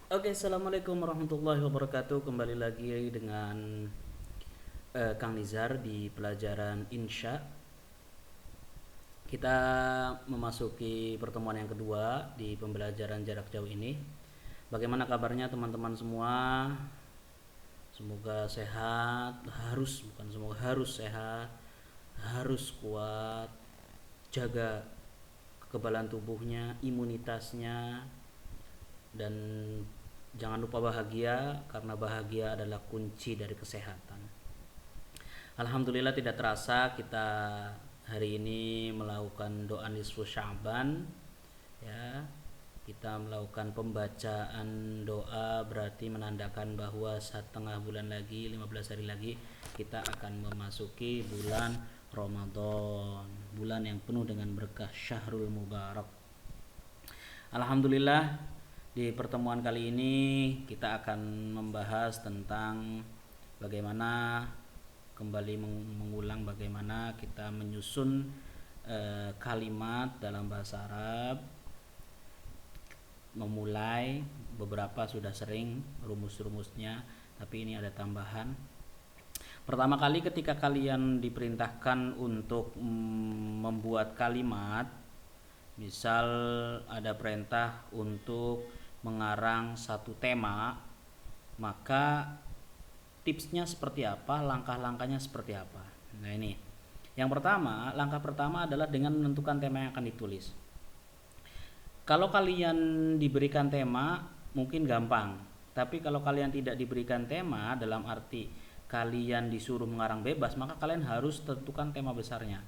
Oke, assalamualaikum warahmatullahi wabarakatuh. Kembali lagi dengan Kang Nizar di pelajaran Insya. Kita memasuki pertemuan yang kedua di pembelajaran jarak jauh ini. Bagaimana kabarnya teman-teman semua? Semoga sehat. Harus sehat, harus kuat, jaga kekebalan tubuhnya, imunitasnya, dan jangan lupa bahagia, karena bahagia adalah kunci dari kesehatan. Alhamdulillah tidak terasa kita hari ini melakukan doa nisfu Sya'ban, ya. Kita melakukan pembacaan doa, berarti menandakan bahwa setengah bulan lagi, 15 hari lagi kita akan memasuki bulan Ramadan, bulan yang penuh dengan berkah, Syahrul Mubarak. Alhamdulillah, di pertemuan kali ini kita akan membahas tentang bagaimana kembali mengulang bagaimana kita menyusun kalimat dalam bahasa Arab. Memulai, beberapa sudah sering rumus-rumusnya, tapi ini ada tambahan. Pertama kali ketika kalian diperintahkan untuk membuat kalimat, misal ada perintah untuk mengarang satu tema, maka tipsnya seperti apa, langkah-langkahnya seperti apa. Nah ini, langkah pertama adalah dengan menentukan tema yang akan ditulis. Kalau kalian diberikan tema mungkin gampang, tapi kalau kalian tidak diberikan tema, dalam arti kalian disuruh mengarang bebas, maka kalian harus tentukan tema besarnya.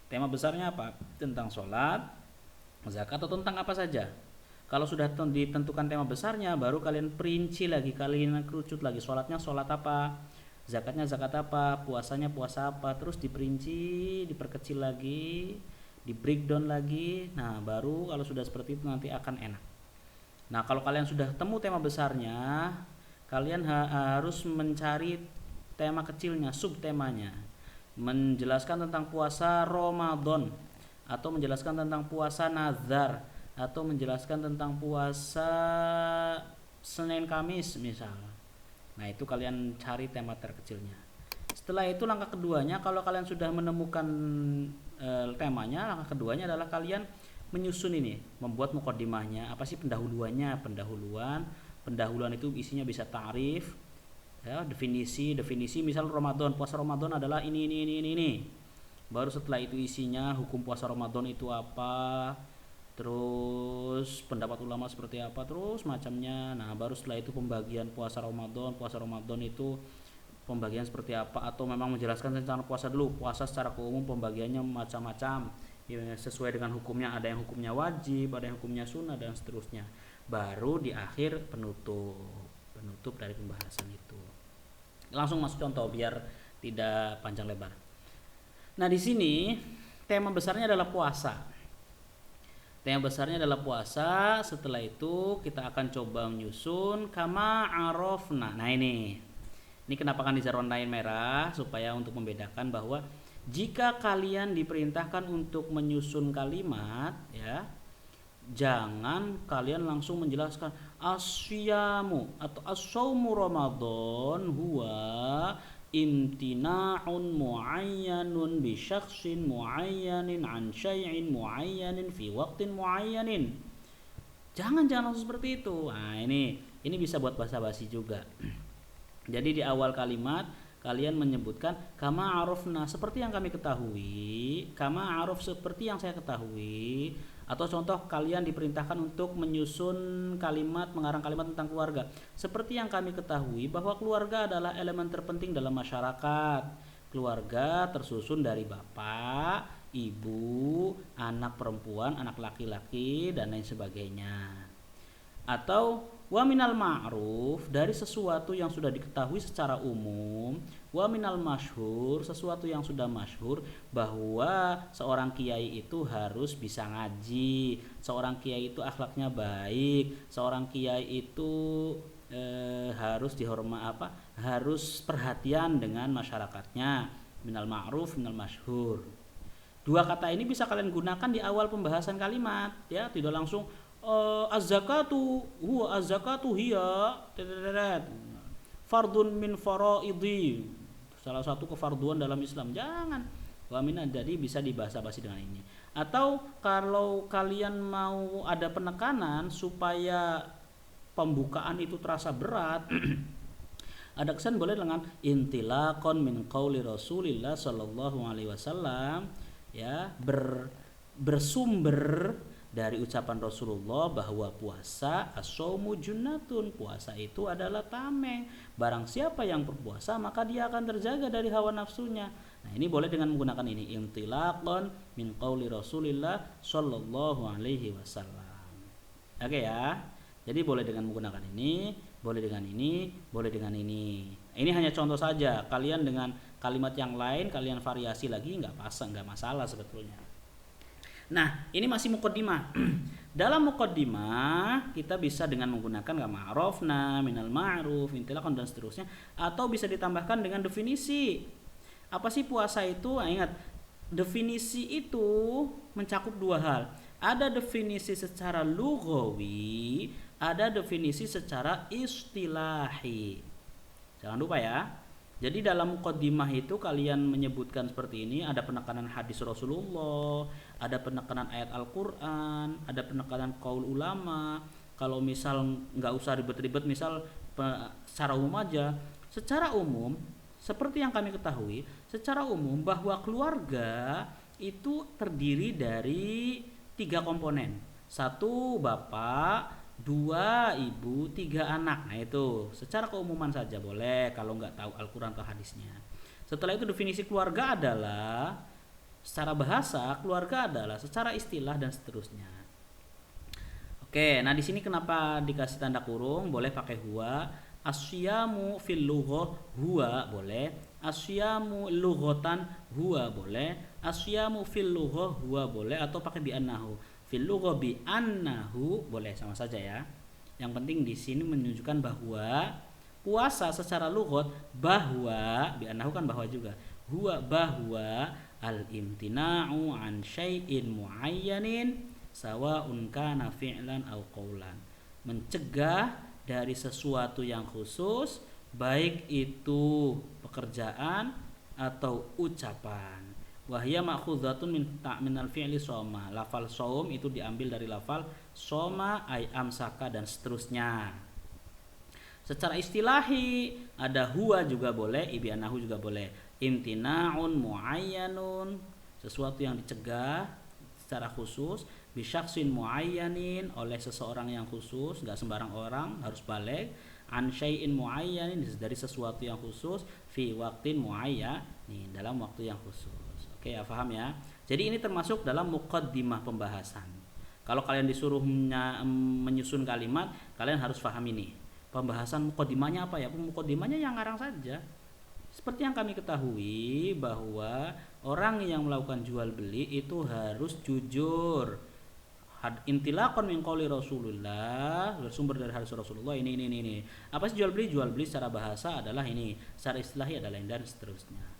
Tema besarnya apa? Tentang sholat, zakat, atau tentang apa saja. Kalau sudah ditentukan tema besarnya, baru kalian perinci lagi, kalian kerucut lagi. Sholatnya sholat apa, zakatnya zakat apa, puasanya puasa apa, terus diperinci, diperkecil lagi, di breakdown lagi. Nah baru kalau sudah seperti itu nanti akan enak. Nah kalau kalian sudah temu tema besarnya, kalian harus mencari tema kecilnya, subtemanya. Menjelaskan tentang puasa Ramadan, atau menjelaskan tentang puasa nazar, atau menjelaskan tentang puasa Senin Kamis misal. Nah itu kalian cari tema terkecilnya. Setelah itu langkah keduanya, kalau kalian sudah menemukan temanya, langkah keduanya adalah kalian menyusun ini, membuat mukaddimahnya. Apa sih pendahuluannya? Pendahuluan itu isinya bisa tarif, ya, definisi, misal Ramadan, puasa Ramadan adalah ini. Baru setelah itu isinya hukum puasa Ramadan itu apa, terus pendapat ulama seperti apa, terus macamnya. Nah baru setelah itu pembagian puasa Ramadan itu pembagian seperti apa, atau memang menjelaskan tentang puasa dulu. Puasa secara umum pembagiannya macam-macam, ya, sesuai dengan hukumnya. Ada yang hukumnya wajib, ada yang hukumnya sunnah, dan seterusnya. Baru di akhir penutup dari pembahasan itu. Langsung masuk contoh biar tidak panjang lebar. Nah di sini tema besarnya adalah puasa. Setelah itu kita akan coba menyusun kama arofna. Nah ini kenapa kan diwarnain merah, supaya untuk membedakan bahwa jika kalian diperintahkan untuk menyusun kalimat, ya, jangan kalian langsung menjelaskan asyamu atau as-saumu Ramadan huwa imtina'un muayyanun bi syakhsin muayyanin an syai'in muayyanin fi waqtin muayyanin. Jangan langsung seperti itu. Nah, ini bisa buat basa-basi juga. Jadi di awal kalimat kalian menyebutkan kama arafna, seperti yang kami ketahui, kama araf, seperti yang saya ketahui. Atau contoh, kalian diperintahkan untuk menyusun kalimat, mengarang kalimat tentang keluarga. Seperti yang kami ketahui bahwa keluarga adalah elemen terpenting dalam masyarakat. Keluarga tersusun dari bapak, ibu, anak perempuan, anak laki-laki, dan lain sebagainya. Atau wa minal ma'ruf, dari sesuatu yang sudah diketahui secara umum, wa minal masyhur, sesuatu yang sudah masyhur, bahwa seorang kiai itu harus bisa ngaji, seorang kiai itu akhlaknya baik, seorang kiai itu harus harus perhatian dengan masyarakatnya. Minal ma'ruf, minal masyhur. Dua kata ini bisa kalian gunakan di awal pembahasan kalimat, ya, tidak langsung az-zakatu hiya fardun min faraidi, salah satu kefarduan dalam Islam. Jangan. Jadi bisa dibahas-bahas dengan ini. Atau kalau kalian mau ada penekanan supaya pembukaan itu terasa berat, ada kesan boleh dengan intilaqon min qauli Rasulillah sallallahu alaihi wasallam, ya, bersumber dari ucapan Rasulullah bahwa puasa as-shaumu junnatun, puasa itu adalah tameng. Barang siapa yang berpuasa maka dia akan terjaga dari hawa nafsunya. Nah, ini boleh dengan menggunakan ini, intilaqon min qauli Rasulillah sallallahu alaihi wasallam. Oke ya. Jadi boleh dengan menggunakan ini, boleh dengan ini, boleh dengan ini. Ini hanya contoh saja. Kalian dengan kalimat yang lain kalian variasi lagi nggak masalah sebetulnya. Nah, ini masih muqaddimah. Dalam muqaddimah kita bisa dengan menggunakan kama arafna, minal ma'ruf, intilaqan dan seterusnya, atau bisa ditambahkan dengan definisi. Apa sih puasa itu? Nah, ingat, definisi itu mencakup dua hal. Ada definisi secara lughawi, ada definisi secara istilahi. Jangan lupa ya. Jadi dalam muqaddimah itu kalian menyebutkan seperti ini, ada penekanan hadis Rasulullah, ada penekanan ayat Al-Quran, ada penekanan qaul ulama. Kalau misal nggak usah ribet-ribet, misal secara umum aja. Secara umum, seperti yang kami ketahui, secara umum bahwa keluarga itu terdiri dari 3 komponen. 1 bapak, 2 ibu, 3 anak. Nah itu secara keumuman saja boleh kalau nggak tahu Al-Quran atau hadisnya. Setelah itu definisi keluarga adalah secara bahasa, keluarga adalah secara istilah dan seterusnya. Oke, nah di sini kenapa dikasih tanda kurung? Boleh pakai huwa. Asyamu fil lughah huwa boleh. Asyamu lughatan huwa boleh. Asyamu fil lughah huwa boleh, atau pakai bi annahu. Fil lugha bi annahu boleh, sama saja ya. Yang penting di sini menunjukkan bahwa puasa secara lughat, bahwa bi annahu kan bahwa juga, huwa bahwa al imtina'u an syai'in muayyanin sawa'un kana fi'lan aw qawlan, mencegah dari sesuatu yang khusus, baik itu pekerjaan atau ucapan. Wahya ma'khudzatun minal fi'li soma. Lafal saum itu diambil dari lafal soma, ay amsaka dan seterusnya. Secara istilahi ada huwa juga boleh, ibi anahu juga boleh. Imtina'un muayyanun, sesuatu yang dicegah secara khusus, bisyaksin muayyanin, oleh seseorang yang khusus, enggak sembarang orang, harus balik. An syai'in muayyanin, dari sesuatu yang khusus, fi waqtin muayyanin, dalam waktu yang khusus. Oke ya, paham ya. Jadi ini termasuk dalam muqaddimah pembahasan. Kalau kalian disuruh menyusun kalimat, kalian harus paham ini. Pembahasan muqaddimahnya apa ya? Muqaddimahnya yang ngarang saja. Seperti yang kami ketahui bahwa orang yang melakukan jual beli itu harus jujur. Intilaqan min qouli Rasulullah, bersumber dari hadis Rasulullah, ini. Apa sih jual beli? Jual beli secara bahasa adalah ini, secara istilahi adalah ini, dan seterusnya.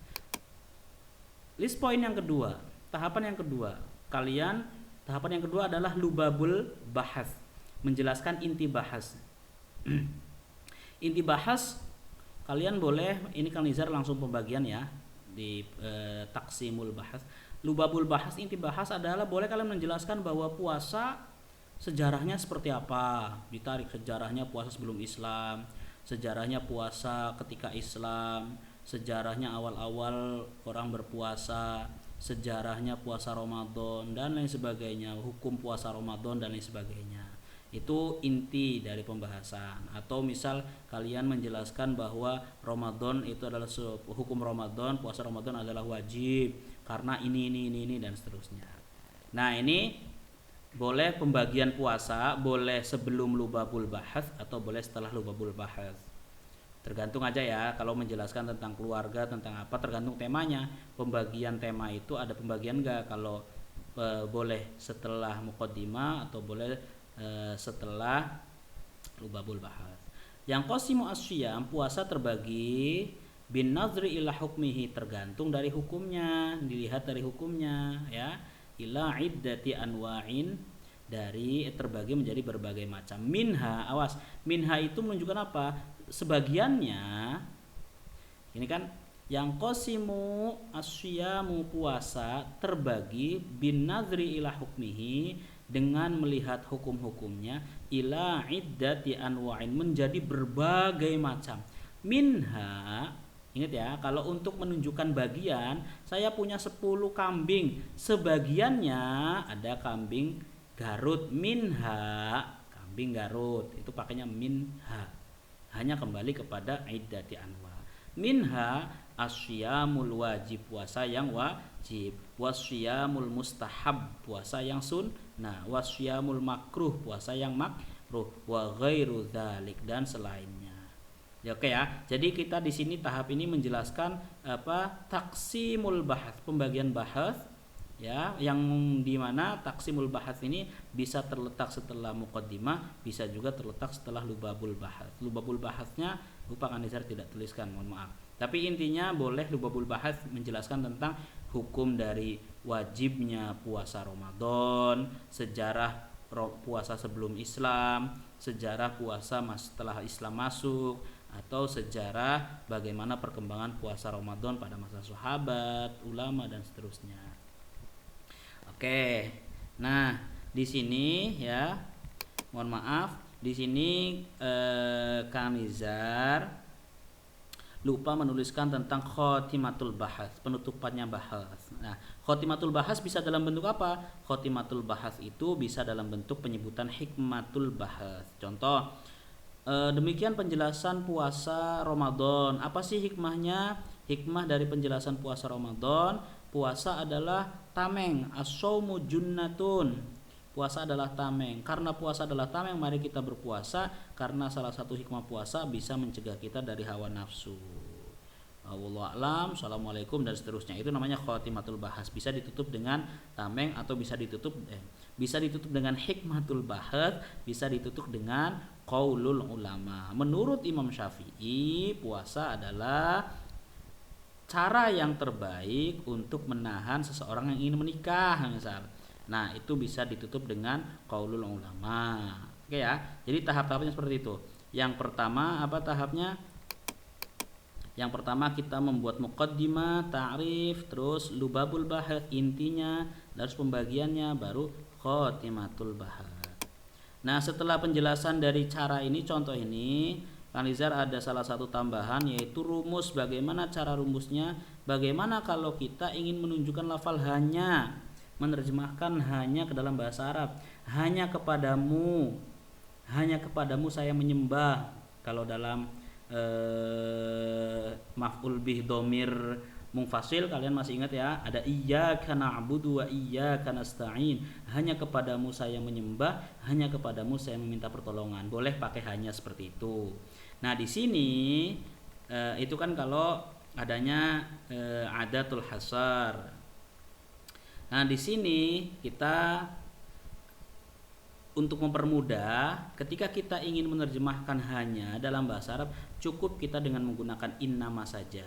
List point yang kedua, tahapan yang kedua. Tahapan yang kedua adalah lubabul bahas, menjelaskan inti bahas. Inti bahas kalian boleh, ini Kang Nizar langsung pembagian ya di taksimul bahas. Lubabul bahas, inti bahas adalah boleh kalian menjelaskan bahwa puasa sejarahnya seperti apa, ditarik sejarahnya puasa sebelum Islam, sejarahnya puasa ketika Islam, sejarahnya awal-awal orang berpuasa, sejarahnya puasa Ramadan dan lain sebagainya, hukum puasa Ramadan dan lain sebagainya. Itu inti dari pembahasan. Atau misal kalian menjelaskan bahwa Ramadan itu adalah hukum Ramadan, puasa Ramadan adalah wajib karena ini dan seterusnya. Nah, ini boleh pembagian puasa, boleh sebelum lubabul bahas atau boleh setelah lubabul bahas. Tergantung aja ya, kalau menjelaskan tentang keluarga, tentang apa, tergantung temanya. Pembagian tema itu ada pembagian enggak, kalau boleh setelah muqaddimah atau boleh setelah lubabul bahas. Yang qasimu asyiyam, puasa terbagi bin nazri ila hukmihi, tergantung dari hukumnya, dilihat dari hukumnya ya, ila iddati anwa'in, terbagi menjadi berbagai macam. Minha, awas, minha itu menunjukkan apa? Sebagiannya ini kan yang qasimu asyamu puasa terbagi bin nadri ila hukmihi dengan melihat hukum-hukumnya ila iddati anwa'in menjadi berbagai macam. Minha, ingat ya, kalau untuk menunjukkan bagian, saya punya 10 kambing, sebagiannya ada kambing Garut. Minha, kambing Garut, itu pakainya minha, hanya kembali kepada iddati anwa. Minha asyamul wajib, puasa yang wajib, wasyamul mustahab, puasa yang sunnah, wasyamul makruh, puasa yang makruh, wa ghairu dzalik, dan selainnya. Ya, oke ya. Jadi kita di sini tahap ini menjelaskan taksimul bahats, pembagian bahats ya, yang dimana taksimul bahats ini bisa terletak setelah muqaddimah, bisa juga terletak setelah lubabul bahats. Lubabul bahatsnya lupa kan saya tidak tuliskan, mohon maaf. Tapi intinya boleh lubabul bahats menjelaskan tentang hukum dari wajibnya puasa Ramadan, sejarah puasa sebelum Islam, sejarah puasa setelah Islam masuk, atau sejarah bagaimana perkembangan puasa Ramadan pada masa sahabat, ulama, dan seterusnya. Oke. Nah, di sini ya, mohon maaf, di sini Kang Nizar lupa menuliskan tentang khotimatul bahas, penutupannya bahas. Nah, khotimatul bahas bisa dalam bentuk apa? Khotimatul bahas itu bisa dalam bentuk penyebutan hikmatul bahas. Contoh, demikian penjelasan puasa Ramadan. Apa sih hikmahnya? Hikmah dari penjelasan puasa Ramadan, puasa adalah tameng, as-shaumu junnatun. Puasa adalah tameng. Karena puasa adalah tameng, mari kita berpuasa, karena salah satu hikmah puasa bisa mencegah kita dari hawa nafsu. Wallahu a'lam, assalamualaikum, dan seterusnya. Itu namanya khotimatul bahas. Bisa ditutup dengan tameng atau bisa ditutup dengan hikmatul bahas, bisa ditutup dengan qaulul ulama. Menurut Imam Syafi'i, puasa adalah cara yang terbaik untuk menahan seseorang yang ingin menikah, misal. Nah, itu bisa ditutup dengan qaulul ulama. Oke ya. Jadi tahap-tahapnya seperti itu. Yang pertama apa tahapnya? Yang pertama kita membuat muqaddimah, ta'rif, terus lubabul bahats, intinya, terus pembagiannya, baru khotimatul bahats. Nah, setelah penjelasan dari cara ini, contoh ini, Kang Nizar ada salah satu tambahan, yaitu rumus. Bagaimana cara rumusnya? Bagaimana kalau kita ingin menunjukkan lafal hanya, menerjemahkan hanya ke dalam bahasa Arab? Hanya kepadamu saya menyembah. Kalau dalam maf'ul bih dhamir munfasil, kalian masih ingat ya, ada iyyaka na'budu wa iyyaka nasta'in. Hanya kepadamu saya menyembah, hanya kepadamu saya meminta pertolongan. Boleh pakai hanya seperti itu. Nah, di sini itu kan kalau adanya adatul hasar. Nah, di sini kita untuk mempermudah, ketika kita ingin menerjemahkan hanya dalam bahasa Arab, cukup kita dengan menggunakan innama saja.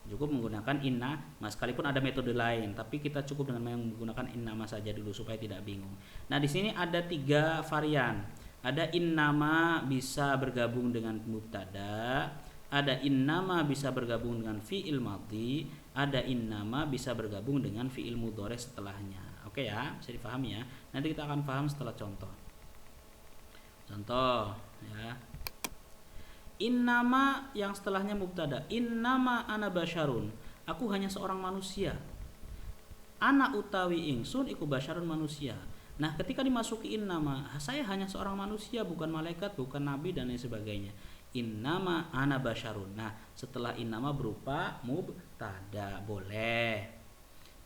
Cukup menggunakan inna, sekalipun ada metode lain, tapi kita cukup dengan menggunakan innama saja dulu supaya tidak bingung. Nah, di sini ada 3 varian. Ada innama bisa bergabung dengan mubtada, ada innama bisa bergabung dengan fi'il madhi, ada innama bisa bergabung dengan fi'il mudhari setelahnya. Oke ya, bisa dipahami ya. Nanti kita akan paham setelah contoh. Contoh ya. Innama yang setelahnya mubtada. Innama ana basyarun. Aku hanya seorang manusia. Ana utawi ingsun iku basyarun manusia. Nah, ketika dimasuki innama, saya hanya seorang manusia, bukan malaikat, bukan nabi, dan lain sebagainya. Innama ana basyarun. Nah, setelah innama berupa mubtada, boleh.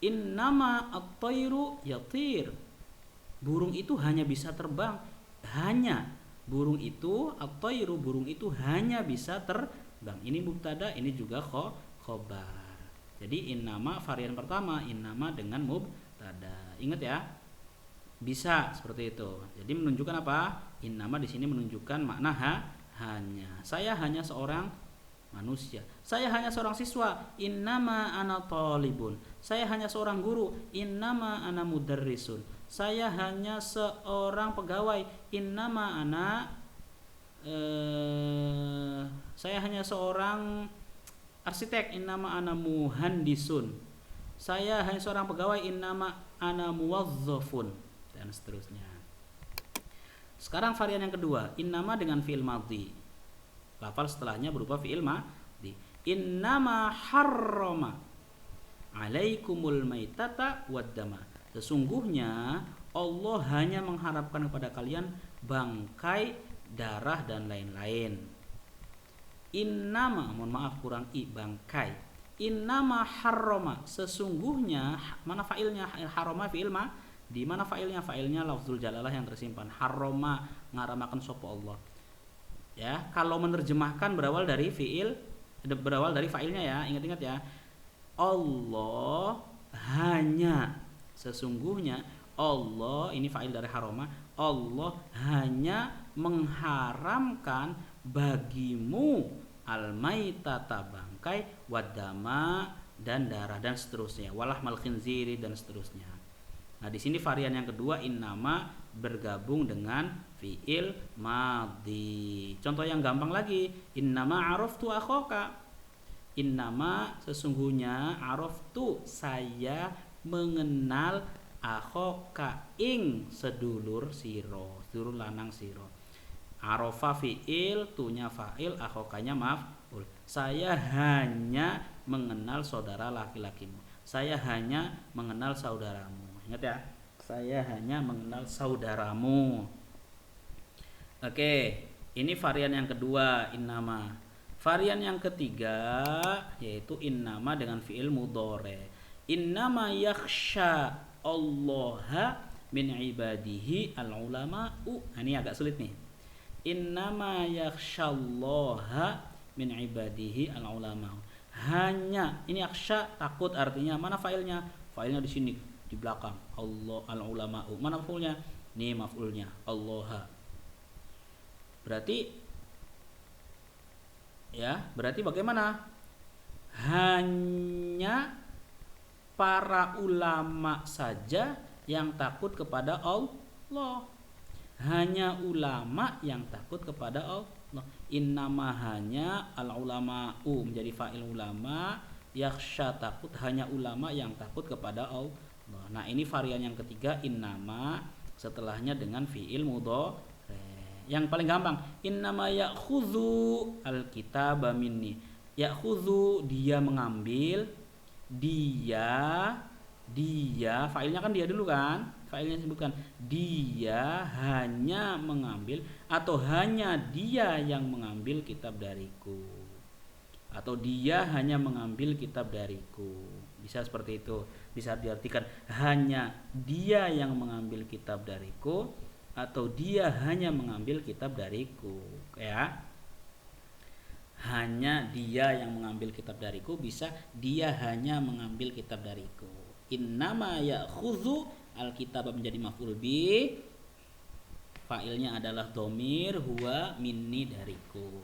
Innama at-tayru yatir. Burung itu hanya bisa terbang. Hanya. Burung itu, at-tayru, burung itu hanya bisa terbang. Ini mubtada, ini juga khobar. Jadi innama varian pertama, innama dengan mubtada. Ingat ya. Bisa seperti itu. Jadi menunjukkan apa? Innama di sini menunjukkan makna hanya. Saya hanya seorang manusia. Saya hanya seorang siswa. Innama ana talibun. Saya hanya seorang guru. Innama ana mudarrisun. saya hanya seorang pegawai. Innama ana saya hanya seorang arsitek. Innama ana muhandisun, saya hanya seorang pegawai. Innama ana muwazzafun, dan seterusnya. Sekarang varian yang kedua, innama dengan fi'il madhi. Lafal setelahnya berupa fi'il madhi. Innama harrama alaikumul maitata waddama. Sesungguhnya Allah hanya mengharapkan kepada kalian bangkai, darah, dan lain-lain. Innama, mohon maaf kurang i, bangkai. Innama harrama, sesungguhnya, mana fa'ilnya? Harrama fi'il ma, di mana fa'ilnya? Fa'ilnya lafzul jalalah yang tersimpan. Harrama, ngaramakan sapa Allah. Ya, kalau menerjemahkan berawal dari fa'ilnya ya. Ingat-ingat ya. Allah hanya, sesungguhnya Allah, ini fa'il dari haroma, Allah hanya mengharamkan bagimu al-maitata, bangkai, wadama, dan darah, dan seterusnya, walahmal khinziri, dan seterusnya. Nah, di sini varian yang kedua, innama bergabung dengan fi'il madhi. Contoh yang gampang lagi, innama araftu akhaka. Innama, sesungguhnya, araftu, saya mengenal, akhaka, ing sedulur siro, sedulur lanang siro. Arafa fi'il, tunya fa'il, akhokanya maf'ul. Saya hanya mengenal saudara laki-lakimu. Saya hanya mengenal saudaramu. Ingat ya, saya hanya mengenal saudaramu. Oke, ini varian yang kedua, innama. Varian yang ketiga yaitu innama dengan fi'il mudhari. Innama yakhsha Allah min ibadihi al-ulama'u. Nah, ini agak sulit nih. Innama yakhsha Allah min ibadihi al-ulama'u. Hanya, ini yakhsha takut, artinya mana fa'ilnya? Fa'ilnya di sini di belakang, Allah al-ulama'u. Mana maf'ulnya? Ini maf'ulnya, Allah. Berarti bagaimana? Hanya para ulama saja yang takut kepada Allah. Hanya ulama yang takut kepada Allah. Innama, hanya, al-ulama'u menjadi fa'il ulama, yakhsha takut, hanya ulama yang takut kepada Allah. Nah, ini varian yang ketiga, innama setelahnya dengan fi'il mudhari. Yang paling gampang, innama ya'khudhu al-kitaba minni. Ya'khudhu, dia mengambil, dia fa'ilnya kan dia dulu kan, fa'ilnya sebutkan, dia hanya mengambil, atau hanya dia yang mengambil kitab dariku, atau dia hanya mengambil kitab dariku. Bisa seperti itu, bisa diartikan hanya dia yang mengambil kitab dariku, atau dia hanya mengambil kitab dariku, ya. Hanya dia yang mengambil kitab dariku, bisa dia hanya mengambil kitab dariku. Innama ya'khudhu al-kitab menjadi maf'ul bi, fa'ilnya adalah dhamir huwa minni, dariku.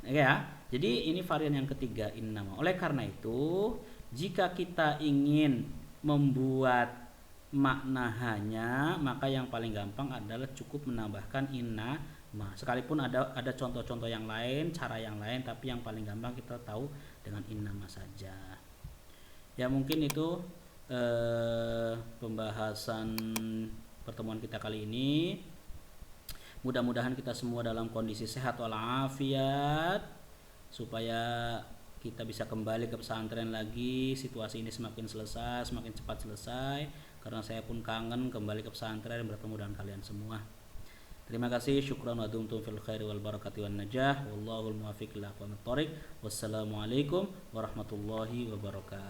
Ya, jadi ini varian yang ketiga, innama. Oleh karena itu, jika kita ingin membuat makna hanya, maka yang paling gampang adalah cukup menambahkan innama. Sekalipun ada contoh-contoh yang lain, cara yang lain, tapi yang paling gampang kita tahu dengan innama saja. Ya, mungkin itu pembahasan pertemuan kita kali ini. Mudah-mudahan kita semua dalam kondisi sehat walafiat, supaya kita bisa kembali ke pesantren lagi. Situasi ini semakin cepat selesai, karena saya pun kangen kembali ke pesantren bertemu dengan kalian semua. Terima kasih, syukran wa dumtum fil khairi wal barakati wan najah, wallahul muwaffiq ila aqwamit thoriq. Wassalamualaikum warahmatullahi wabarakatuh.